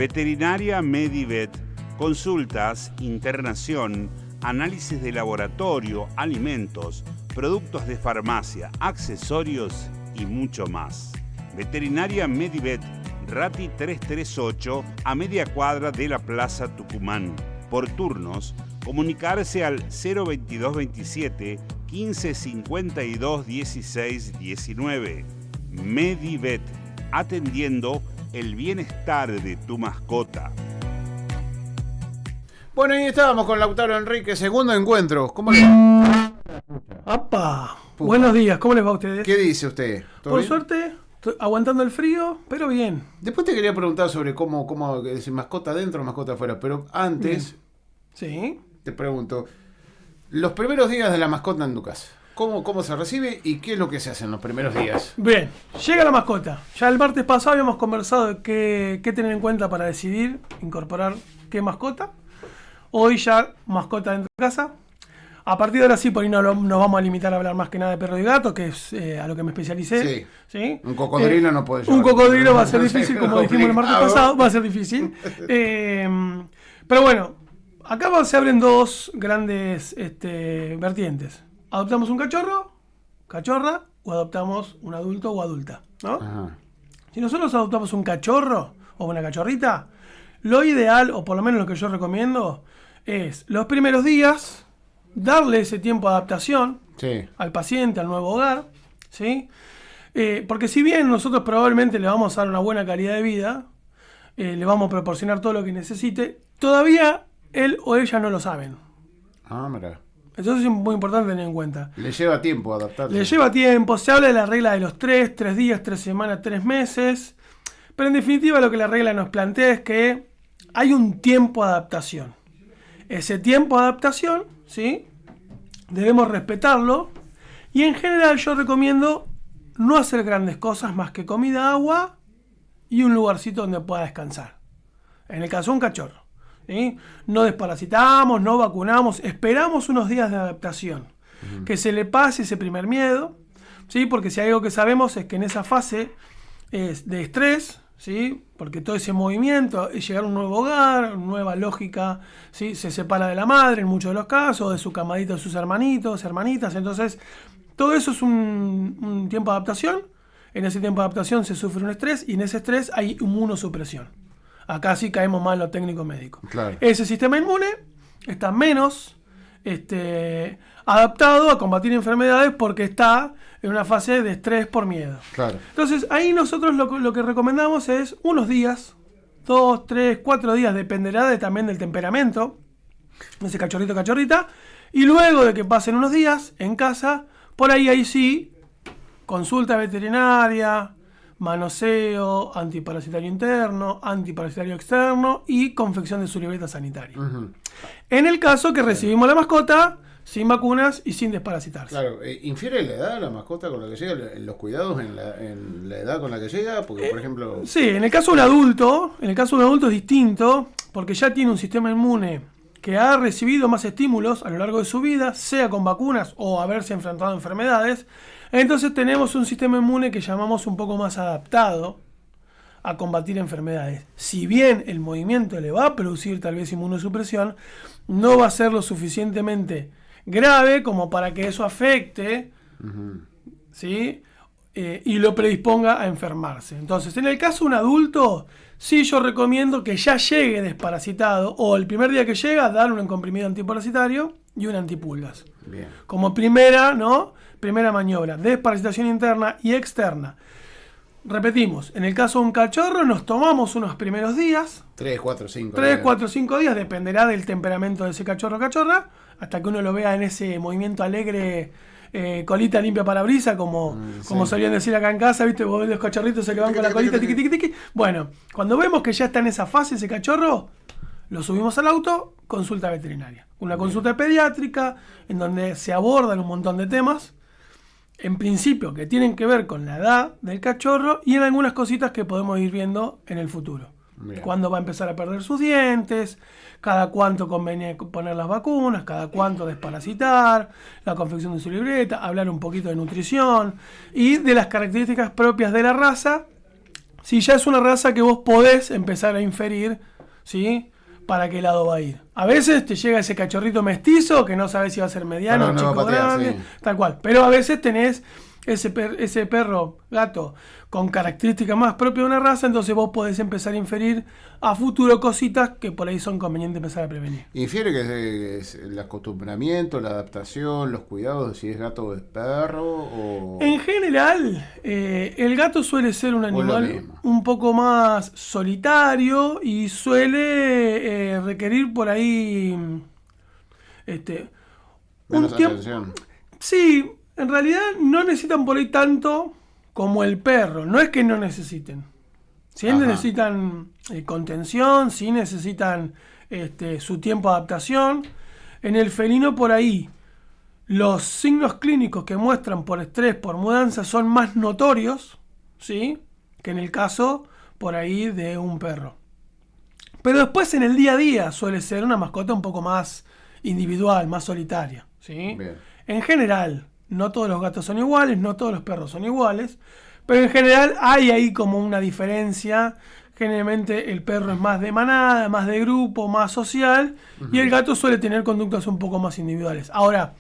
Veterinaria Medivet, consultas, internación, análisis de laboratorio, alimentos, productos de farmacia, accesorios y mucho más. Veterinaria Medivet, Rati 338, a media cuadra de la Plaza Tucumán. Por turnos, comunicarse al 02227 1552 16 19. Medivet, atendiendo el bienestar de tu mascota. Bueno, ahí estábamos con Lautaro Enrique, segundo encuentro. ¿Cómo le va? ¡Apa! Buenos días, ¿cómo les va a ustedes? ¿Qué dice usted? Por bien? Suerte, estoy aguantando el frío, pero bien. Después te quería preguntar sobre cómo es mascota adentro o mascota afuera, pero antes sí. Te pregunto, los primeros días de la mascota en tu casa, ¿cómo se recibe y qué es lo que se hace en los primeros días? Bien, llega la mascota. Ya el martes pasado habíamos conversado de qué tener en cuenta para decidir incorporar qué mascota. Hoy ya mascota dentro de casa. A partir de ahora sí, por ahí nos vamos a limitar a hablar más que nada de perro y gato, que es a lo que me especialicé. Sí. Un cocodrilo no puede llevar. Un cocodrilo va a ser difícil, como dijimos el martes pasado, va a ser difícil. Pero bueno, acá se abren dos grandes vertientes. ¿Adoptamos un cachorro, cachorra, o adoptamos un adulto o adulta? ¿No? Ajá. Si nosotros adoptamos un cachorro o una cachorrita, lo ideal, o por lo menos lo que yo recomiendo, es los primeros días darle ese tiempo de adaptación al paciente, al nuevo hogar, ¿sí? Porque si bien nosotros probablemente le vamos a dar una buena calidad de vida, le vamos a proporcionar todo lo que necesite, todavía él o ella no lo saben. Ah, mira. Entonces es muy importante tener en cuenta. Le lleva tiempo adaptarse. Le lleva tiempo, se habla de la regla de los 3 días, 3 semanas, 3 meses, pero en definitiva lo que la regla nos plantea es que hay un tiempo de adaptación. Ese tiempo de adaptación, ¿sí? Debemos respetarlo y en general yo recomiendo no hacer grandes cosas más que comida, agua y un lugarcito donde pueda descansar. En el caso de un cachorro, ¿sí? No desparasitamos, no vacunamos, esperamos unos días de adaptación, que se le pase ese primer miedo, ¿sí? Porque si hay algo que sabemos es que en esa fase es de estrés, ¿sí? Porque todo ese movimiento es llegar a un nuevo hogar, nueva lógica, ¿sí? Se separa de la madre en muchos de los casos, de su camadito, de sus hermanitos, hermanitas. Entonces, todo eso es un tiempo de adaptación. En ese tiempo de adaptación se sufre un estrés y en ese estrés hay inmunosupresión. Acá sí caemos más en lo técnico médico. Claro. Ese sistema inmune está menos adaptado a combatir enfermedades porque está en una fase de estrés por miedo. Claro. Entonces ahí nosotros lo que recomendamos es unos días, 2, 3, 4 días, dependerá también del temperamento de ese cachorrito o cachorrita, y luego de que pasen unos días en casa, por ahí sí, consulta veterinaria, manoseo, antiparasitario interno, antiparasitario externo y confección de su libreta sanitaria. Uh-huh. En el caso que recibimos la mascota sin vacunas y sin desparasitarse. Claro, ¿infiere la edad de la mascota con la que llega, en los cuidados en la edad con la que llega? Porque, por ejemplo... Sí, en el caso de un adulto es distinto, porque ya tiene un sistema inmune que ha recibido más estímulos a lo largo de su vida, sea con vacunas o haberse enfrentado a enfermedades. Entonces tenemos un sistema inmune que llamamos un poco más adaptado a combatir enfermedades. Si bien el movimiento le va a producir tal vez inmunosupresión, no va a ser lo suficientemente grave como para que eso afecte, ¿sí? Y lo predisponga a enfermarse. Entonces, en el caso de un adulto, sí yo recomiendo que ya llegue desparasitado, o el primer día que llega, darle un comprimido antiparasitario y un antipulgas. Bien. Como primera maniobra, desparasitación interna y externa. Repetimos, en el caso de un cachorro nos tomamos unos primeros días. 3, 4, 5 3, 4, 5 días, dependerá del temperamento de ese cachorro o cachorra, hasta que uno lo vea en ese movimiento alegre, colita limpia parabrisa, como solían decir acá en casa, ¿viste? Vos ves los cachorritos se le van con la colita, tiqui, tiqui, tiqui. Bueno, cuando vemos que ya está en esa fase ese cachorro, lo subimos al auto, consulta veterinaria. Una consulta pediátrica, en donde se abordan un montón de temas, en principio que tienen que ver con la edad del cachorro y en algunas cositas que podemos ir viendo en el futuro. Bien. Cuándo va a empezar a perder sus dientes, cada cuánto conviene poner las vacunas, cada cuánto desparasitar, la confección de su libreta, hablar un poquito de nutrición y de las características propias de la raza Sí, ya es una raza que vos podés empezar a inferir, ¿sí? Para qué lado va a ir. A veces te llega ese cachorrito mestizo que no sabes si va a ser mediano, Pero no chico, va a patear, grande, sí. tal cual. Pero a veces tenés ese perro, gato, con características más propias de una raza, entonces vos podés empezar a inferir a futuro cositas que por ahí son convenientes empezar a prevenir. Infiere que es el acostumbramiento, la adaptación, los cuidados, si es gato o es perro o... En general, el gato suele ser un lo animal mismo. un poco más solitario y suele requerir por ahí un Menos tiempo. atención. Sí, en realidad no necesitan por ahí tanto como el perro. No es que no necesiten. Sí Ajá. necesitan contención, sí necesitan su tiempo de adaptación. En el felino por ahí los signos clínicos que muestran por estrés, por mudanza, son más notorios, ¿sí? Que en el caso por ahí de un perro. Pero después en el día a día suele ser una mascota un poco más individual, más solitaria, ¿sí? Bien. En general, no todos los gatos son iguales, no todos los perros son iguales, pero en general hay ahí como una diferencia. Generalmente el perro es más de manada, más de grupo, más social, y el gato suele tener conductas un poco más individuales. Ahora,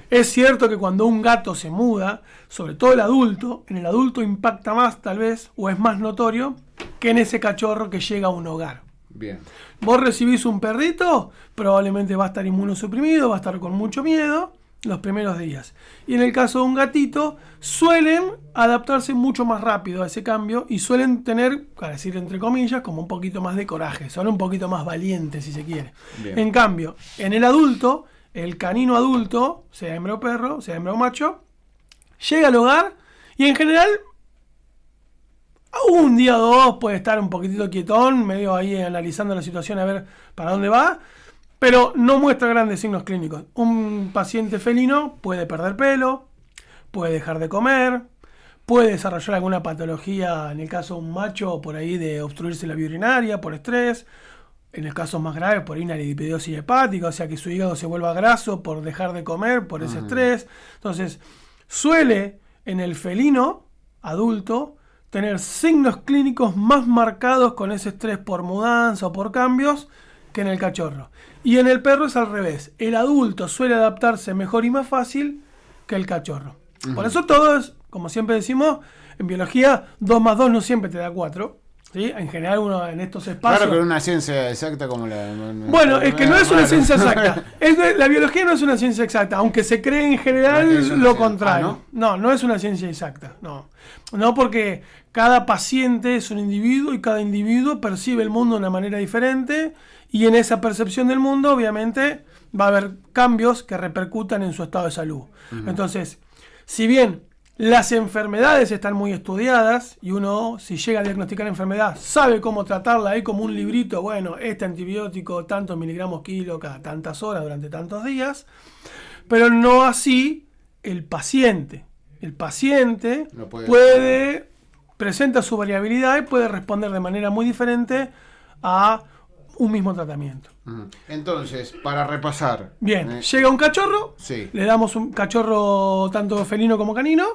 es cierto que cuando un gato se muda, sobre todo el adulto, en el adulto impacta más tal vez, o es más notorio, que en ese cachorro que llega a un hogar. Bien. Vos recibís un perrito, probablemente va a estar inmunosuprimido, va a estar con mucho miedo los primeros días. Y en el caso de un gatito, suelen adaptarse mucho más rápido a ese cambio y suelen tener, para decir entre comillas, como un poquito más de coraje, son un poquito más valientes si se quiere. Bien. En cambio, en el adulto, el canino adulto, sea hembra o perro, sea hembra o macho, llega al hogar y en general un día o dos puede estar un poquitito quietón, medio ahí analizando la situación a ver para dónde va, pero no muestra grandes signos clínicos. Un paciente felino puede perder pelo, puede dejar de comer, puede desarrollar alguna patología, en el caso de un macho, por ahí de obstruirse la vía urinaria por estrés, en el caso más grave por ahí una lipidiosis hepática, o sea que su hígado se vuelva graso por dejar de comer, por ese estrés. Entonces, suele en el felino adulto tener signos clínicos más marcados con ese estrés por mudanza o por cambios que en el cachorro. Y en el perro es al revés. El adulto suele adaptarse mejor y más fácil que el cachorro. Por eso todo es, como siempre decimos, en biología 2 más 2 no siempre te da 4. ¿Sí? En general uno en estos espacios... Claro que una ciencia exacta como la... Bueno, es que no es una ciencia exacta. La biología no es una ciencia exacta, aunque se cree en general lo contrario. No es una ciencia exacta. No, porque cada paciente es un individuo y cada individuo percibe el mundo de una manera diferente y en esa percepción del mundo obviamente va a haber cambios que repercutan en su estado de salud. Entonces, si bien las enfermedades están muy estudiadas y uno, si llega a diagnosticar enfermedad, sabe cómo tratarla. Hay como un librito, bueno, este antibiótico, tantos miligramos kilo cada tantas horas durante tantos días, pero no así el paciente. El paciente No puede presenta su variabilidad y puede responder de manera muy diferente a un mismo tratamiento. Entonces, para repasar. Bien, llega un cachorro, Sí. le damos un cachorro tanto felino como canino,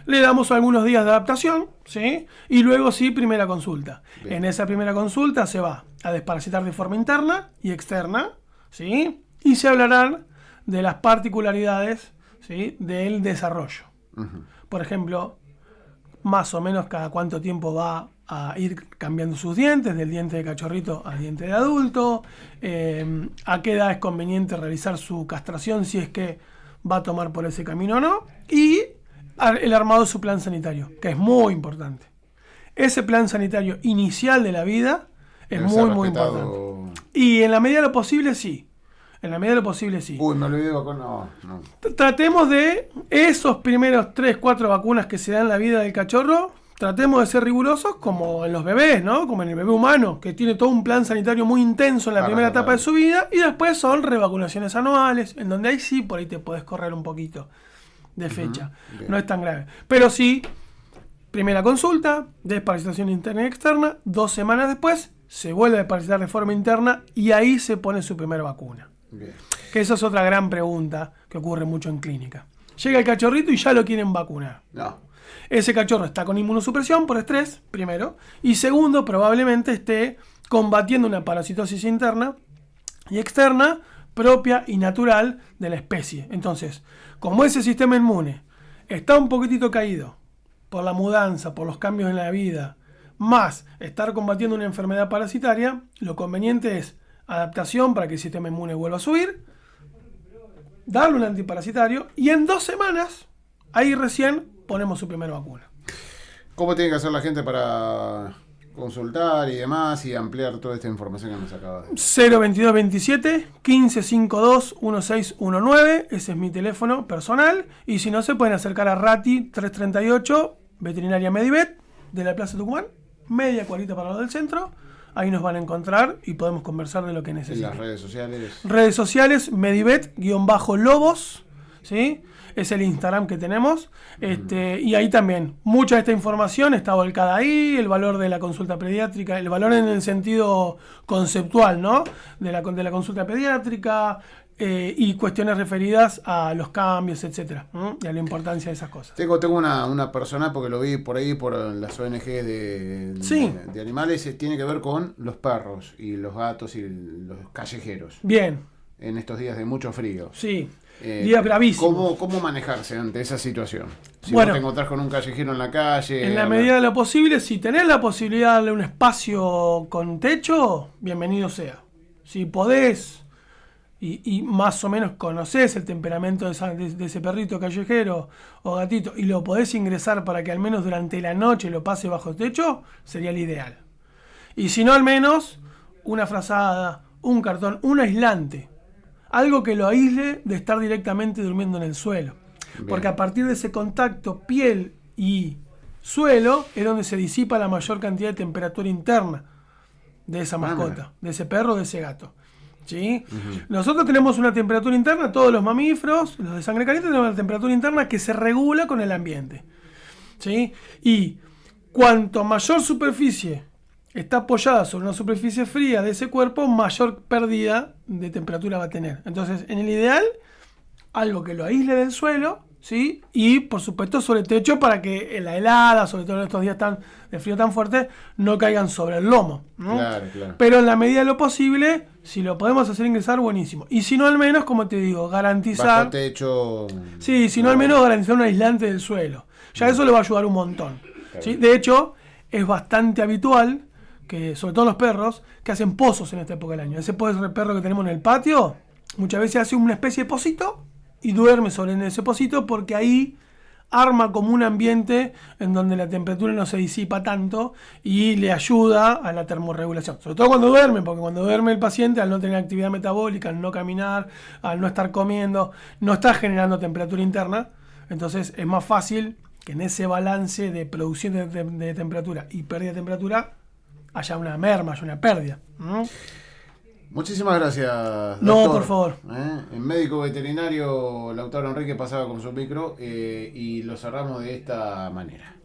le damos algunos días de adaptación, ¿sí? Y luego sí, primera consulta. Bien. En esa primera consulta se va a desparasitar de forma interna y externa, ¿sí? Y se hablarán de las particularidades, ¿sí? Del desarrollo. Por ejemplo, más o menos cada cuánto tiempo va a ir cambiando sus dientes, del diente de cachorrito al diente de adulto, a qué edad es conveniente realizar su castración si es que va a tomar por ese camino o no, y el armado de su plan sanitario, que es muy importante. Ese plan sanitario inicial de la vida es Debe ser muy respetado. importante. Y en la medida de lo posible, sí. En la medida de lo posible, sí. Uy, me olvidé de vacunar. No. Tratemos de esos primeros 3, 4 vacunas que se dan en la vida del cachorro, tratemos de ser rigurosos como en los bebés, ¿no? Como en el bebé humano, que tiene todo un plan sanitario muy intenso en la primera etapa de su vida, y después son revacunaciones anuales, en donde ahí sí, por ahí te podés correr un poquito de fecha. Bien. No es tan grave. Pero sí, primera consulta, desparasitación interna y externa, 2 semanas después se vuelve a desparasitar de forma interna y ahí se pone su primera vacuna. Bien. Que esa es otra gran pregunta que ocurre mucho en clínica. Llega el cachorrito y ya lo quieren vacunar. No. ese cachorro está con inmunosupresión por estrés, primero, y segundo, probablemente esté combatiendo una parasitosis interna y externa propia y natural de la especie. Entonces, como ese sistema inmune está un poquitito caído por la mudanza, por los cambios en la vida, más estar combatiendo una enfermedad parasitaria, lo conveniente es adaptación para que el sistema inmune vuelva a subir, darle un antiparasitario y en 2 semanas, ahí recién ponemos su primera vacuna. ¿Cómo tiene que hacer la gente para consultar y demás y ampliar toda esta información que nos acaba de decir? 02227 1552 1619, ese es mi teléfono personal, y si no se pueden acercar a Rati 338, Veterinaria Medivet, de la Plaza Tucumán, media cuadrita para lo del centro. Ahí nos van a encontrar y podemos conversar de lo que necesiten. En las redes sociales. Redes sociales, Medivet-Lobos, ¿sí? Es el Instagram que tenemos. Y ahí también, mucha de esta información está volcada ahí, el valor de la consulta pediátrica, el valor en el sentido conceptual, ¿no? De la consulta pediátrica, y cuestiones referidas a los cambios, etcétera, y a la importancia de esas cosas. Tengo una persona, porque lo vi por ahí, por las ONG de animales, tiene que ver con los perros y los gatos y los callejeros. Bien. En estos días de mucho frío. Sí, días bravísimos. ¿Cómo manejarse ante esa situación? Si bueno, vos te encontrás con un callejero en la calle... En la medida de lo posible, si tenés la posibilidad de darle un espacio con techo, bienvenido sea. Si podés... Y más o menos conocés el temperamento de ese perrito callejero o gatito y lo podés ingresar para que al menos durante la noche lo pase bajo techo, sería el ideal. Y si no, al menos una frazada, un cartón, un aislante. Algo que lo aísle de estar directamente durmiendo en el suelo. Bien. Porque a partir de ese contacto piel y suelo es donde se disipa la mayor cantidad de temperatura interna de esa mascota, de ese perro, de ese gato. ¿Sí? Nosotros tenemos una temperatura interna, todos los mamíferos, los de sangre caliente, tenemos una temperatura interna que se regula con el ambiente. ¿Sí? Y cuanto mayor superficie está apoyada sobre una superficie fría de ese cuerpo, mayor pérdida de temperatura va a tener. Entonces, en el ideal, algo que lo aísle del suelo, ¿sí? Y por supuesto sobre el techo para que en la helada, sobre todo en estos días de frío tan fuerte, no caigan sobre el lomo, ¿no? Claro. Pero en la medida de lo posible, si lo podemos hacer ingresar, buenísimo. Y si no, al menos, como te digo, garantizar... Bajo techo... Sí, si no, al menos garantizar un aislante del suelo. Ya eso le va a ayudar un montón. ¿Sí? De hecho, es bastante habitual que, sobre todo los perros, que hacen pozos en esta época del año. Ese perro que tenemos en el patio, muchas veces hace una especie de pocito y duerme sobre ese pocito porque ahí arma como un ambiente en donde la temperatura no se disipa tanto y le ayuda a la termorregulación. Sobre todo cuando duerme, porque cuando duerme el paciente, al no tener actividad metabólica, al no caminar, al no estar comiendo, no está generando temperatura interna. Entonces es más fácil que en ese balance de producción de temperatura y pérdida de temperatura haya una merma, haya una pérdida. Muchísimas gracias, doctor. No, por favor. El médico veterinario Lautaro Enrique pasaba con su micro y lo cerramos de esta manera.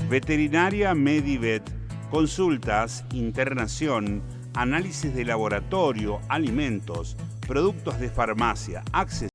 Veterinaria Medivet, consultas, internación, análisis de laboratorio, alimentos, productos de farmacia, accesorios.